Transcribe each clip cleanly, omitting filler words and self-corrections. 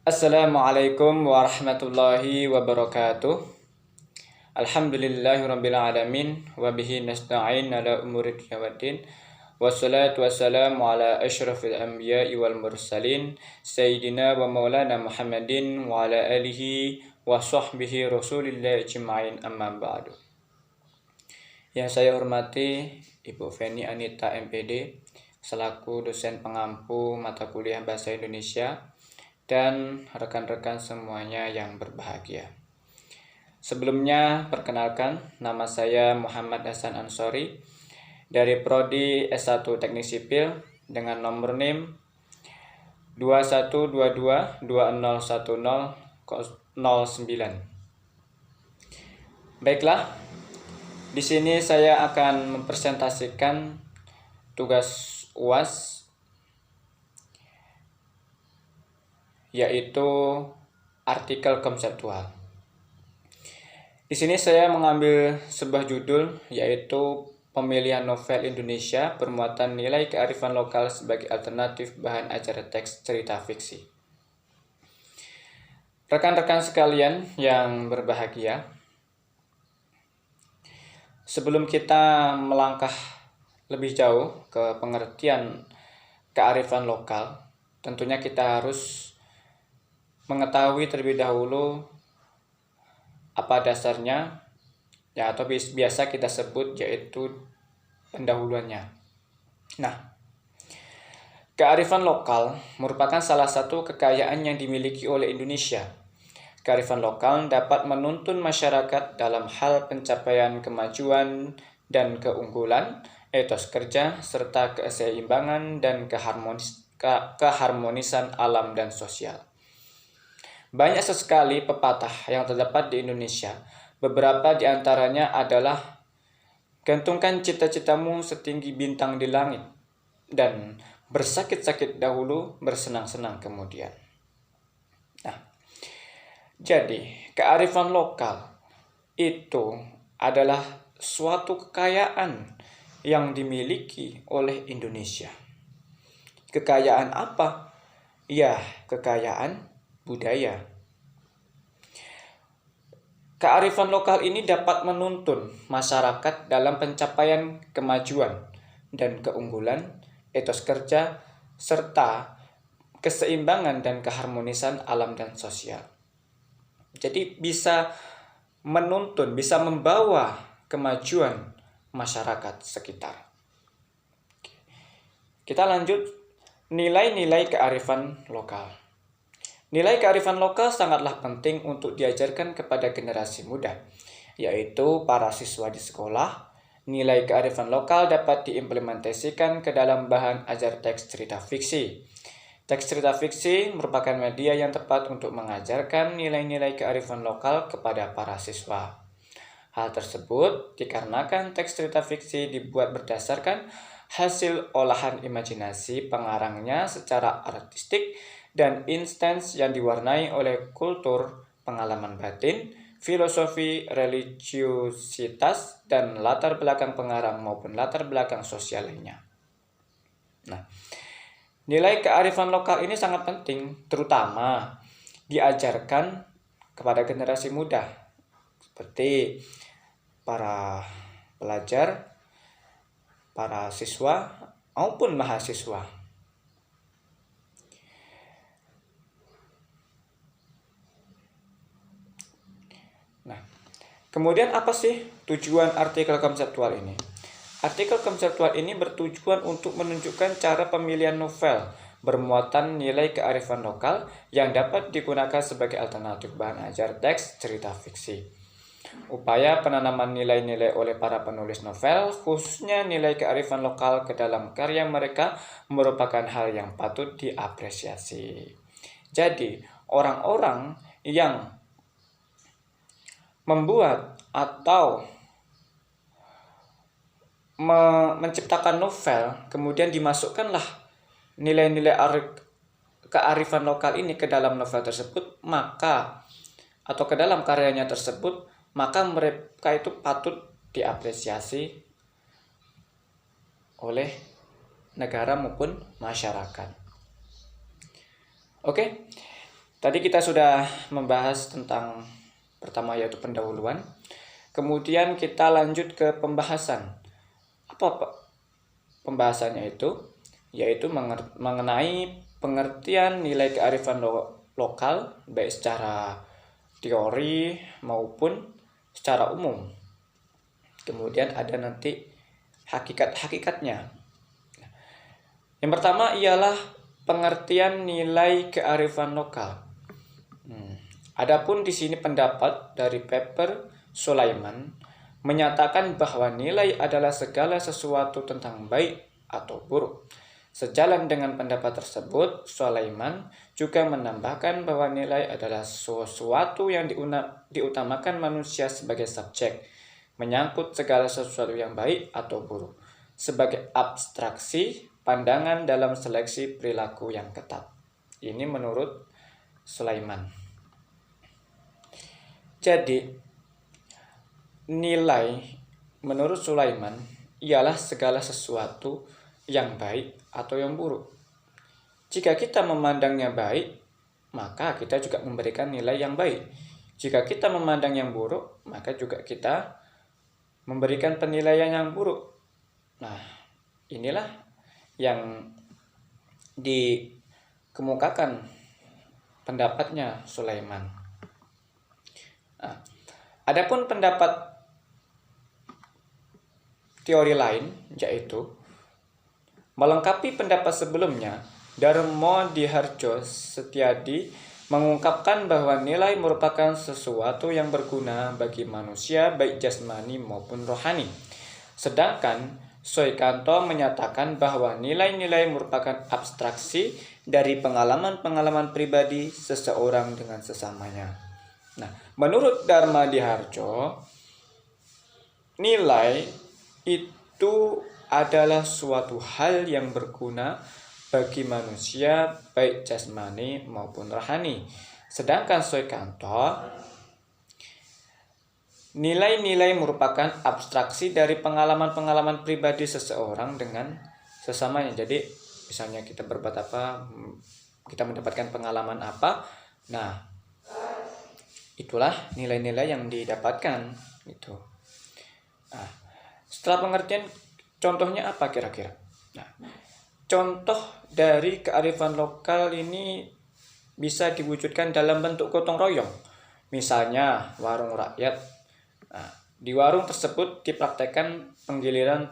Assalamualaikum warahmatullahi wabarakatuh. Alhamdulillahirabbil alamin wa bihi nasta'in ala umuri dunya waddin. Wassalatu wassalamu ala asyrafil anbiya'i wal mursalin sayyidina wa maulana Muhammadin wa ala alihi wa sahbihi Rasulillah ajma'in, amma ba'du. Yang saya hormati Ibu Feni Anita MPD selaku dosen pengampu mata kuliah Bahasa Indonesia dan rekan-rekan semuanya yang berbahagia. Sebelumnya, perkenalkan, nama saya Muhammad Hasan Ansori dari Prodi S1 Teknik Sipil dengan nomor NIM 2122201009. Baiklah, di sini saya akan mempresentasikan tugas UAS, yaitu artikel konseptual. Di sini saya mengambil sebuah judul, yaitu pemilihan novel Indonesia bermuatan nilai kearifan lokal sebagai alternatif bahan ajar teks cerita fiksi. Rekan-rekan sekalian yang berbahagia, sebelum kita melangkah lebih jauh ke pengertian kearifan lokal, tentunya kita harus mengetahui terlebih dahulu apa dasarnya, ya, atau biasa kita sebut yaitu pendahuluannya. Nah, kearifan lokal merupakan salah satu kekayaan yang dimiliki oleh Indonesia. Kearifan lokal dapat menuntun masyarakat dalam hal pencapaian kemajuan dan keunggulan, etos kerja, serta keseimbangan dan keharmonisan alam dan sosial. Banyak sekali pepatah yang terdapat di Indonesia. Beberapa di antaranya adalah gantungkan cita-citamu setinggi bintang di langit, dan bersakit-sakit dahulu, bersenang-senang kemudian. Nah, jadi kearifan lokal itu adalah suatu kekayaan yang dimiliki oleh Indonesia. Kekayaan apa? Ya, kekayaan budaya. Kearifan lokal ini dapat menuntun masyarakat dalam pencapaian kemajuan dan keunggulan, etos kerja, serta keseimbangan dan keharmonisan alam dan sosial. Jadi bisa menuntun, bisa membawa kemajuan masyarakat sekitar. Kita lanjut, nilai-nilai kearifan lokal. Nilai kearifan lokal sangatlah penting untuk diajarkan kepada generasi muda, yaitu para siswa di sekolah. Nilai kearifan lokal dapat diimplementasikan ke dalam bahan ajar teks cerita fiksi. Teks cerita fiksi merupakan media yang tepat untuk mengajarkan nilai-nilai kearifan lokal kepada para siswa. Hal tersebut dikarenakan teks cerita fiksi dibuat berdasarkan hasil olahan imajinasi pengarangnya secara artistik dan intens yang diwarnai oleh kultur, pengalaman batin, filosofi, religiusitas, dan latar belakang pengarang maupun latar belakang sosial lainnya. Nah, nilai kearifan lokal ini sangat penting, terutama diajarkan kepada generasi muda, seperti para pelajar, para siswa, maupun mahasiswa. Nah, kemudian apa sih tujuan artikel konseptual ini? Artikel konseptual ini bertujuan untuk menunjukkan cara pemilihan novel bermuatan nilai kearifan lokal yang dapat digunakan sebagai alternatif bahan ajar teks cerita fiksi. Upaya penanaman nilai-nilai oleh para penulis novel, khususnya nilai kearifan lokal ke dalam karya mereka, merupakan hal yang patut diapresiasi. Jadi, orang-orang yang membuat atau menciptakan novel, kemudian dimasukkanlah nilai-nilai kearifan lokal ini ke dalam novel tersebut, maka atau ke dalam karyanya tersebut, maka mereka itu patut diapresiasi oleh negara maupun masyarakat. Oke, Tadi kita sudah membahas tentang pertama yaitu pendahuluan. Kemudian kita lanjut ke pembahasan. Apa pembahasannya itu? Yaitu mengenai pengertian nilai kearifan lokal baik secara teori maupun secara umum. Kemudian ada nanti hakikat-hakikatnya. Yang pertama ialah pengertian nilai kearifan lokal. Adapun di sini pendapat dari Pepper Sulaiman menyatakan bahwa nilai adalah segala sesuatu tentang baik atau buruk. Sejalan dengan pendapat tersebut, Sulaiman juga menambahkan bahwa nilai adalah sesuatu yang diutamakan manusia sebagai subjek, menyangkut segala sesuatu yang baik atau buruk, sebagai abstraksi pandangan dalam seleksi perilaku yang ketat. Ini menurut Sulaiman. Jadi, nilai menurut Sulaiman ialah segala sesuatu yang baik atau yang buruk. Jika kita memandangnya baik, maka kita juga memberikan nilai yang baik. Jika kita memandang yang buruk, maka juga kita memberikan penilaian yang buruk. Nah, inilah yang dikemukakan pendapatnya Sulaiman. Adapun pendapat teori lain yaitu melengkapi pendapat sebelumnya, Darmo Diharjo Setiadi mengungkapkan bahwa nilai merupakan sesuatu yang berguna bagi manusia baik jasmani maupun rohani. Sedangkan Soekanto menyatakan bahwa nilai-nilai merupakan abstraksi dari pengalaman-pengalaman pribadi seseorang dengan sesamanya. Nah, menurut Dharma Diharjo, nilai itu adalah suatu hal yang berguna bagi manusia baik jasmani maupun rohani. Sedangkan Soekanto, nilai-nilai merupakan abstraksi dari pengalaman-pengalaman pribadi seseorang dengan sesamanya. Jadi, misalnya kita berbuat apa, kita mendapatkan pengalaman apa, nah itulah nilai-nilai yang didapatkan gitu. Nah, setelah pengertian, contohnya apa kira-kira? Nah, contoh dari kearifan lokal ini bisa diwujudkan dalam bentuk gotong royong. Misalnya warung rakyat. Nah, di warung tersebut dipraktekkan penggiliran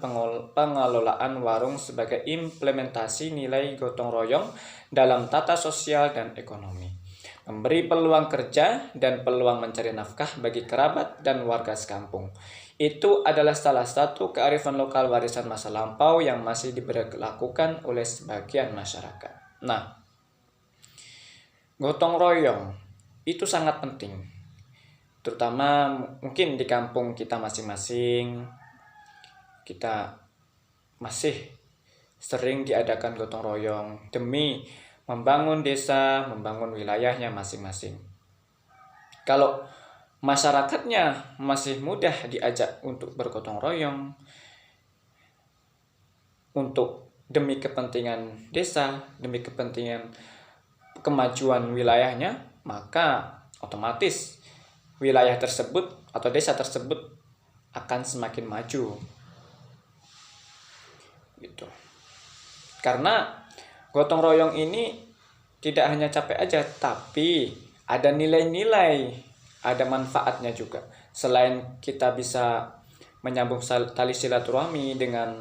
pengelolaan warung sebagai implementasi nilai gotong royong dalam tata sosial dan ekonomi. Memberi peluang kerja dan peluang mencari nafkah bagi kerabat dan warga sekampung. Itu adalah salah satu kearifan lokal warisan masa lampau yang masih diberlakukan oleh sebagian masyarakat. Nah, gotong royong itu sangat penting, terutama mungkin di kampung kita masing-masing. Kita masih sering diadakan gotong royong demi membangun desa, membangun wilayahnya masing-masing. Kalau masyarakatnya masih mudah diajak untuk bergotong royong untuk demi kepentingan desa, demi kepentingan kemajuan wilayahnya, maka otomatis wilayah tersebut atau desa tersebut akan semakin maju. Gitu. Karena gotong royong ini tidak hanya capek aja, tapi ada nilai-nilai, ada manfaatnya juga. Selain kita bisa menyambung tali silaturahmi dengan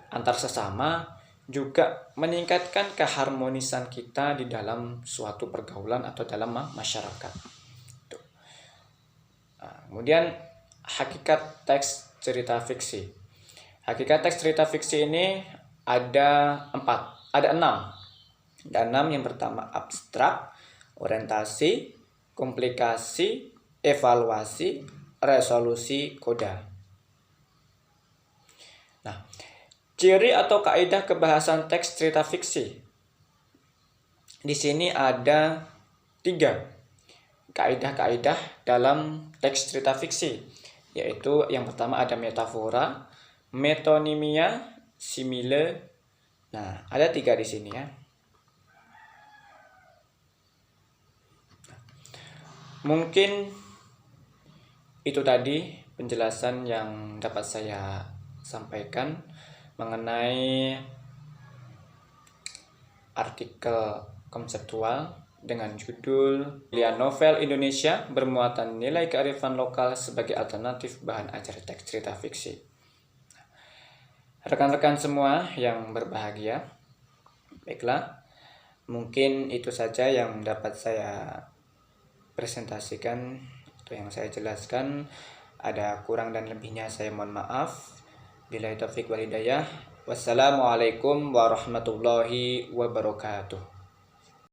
antar sesama, juga meningkatkan keharmonisan kita di dalam suatu pergaulan atau dalam masyarakat. Nah, kemudian hakikat teks cerita fiksi. Hakikat teks cerita fiksi ini ada 6. Dan 6 yang pertama abstrak, orientasi, komplikasi, evaluasi, resolusi, koda. Nah, ciri atau kaidah kebahasan teks cerita fiksi. Di sini ada 3 kaidah-kaidah dalam teks cerita fiksi, yaitu yang pertama ada metafora, metonimia, simile. Nah, ada 3 di sini ya. Mungkin itu tadi penjelasan yang dapat saya sampaikan mengenai artikel konseptual dengan judul Pilihan Novel Indonesia Bermuatan Nilai Kearifan Lokal sebagai Alternatif Bahan Ajar Teks Cerita Fiksi. Rekan-rekan semua yang berbahagia, baiklah, mungkin itu saja yang dapat saya presentasikan atau yang saya jelaskan. Ada kurang dan lebihnya saya mohon maaf. Billahi taufiq wal hidayah. Wassalamualaikum warahmatullahi wabarakatuh.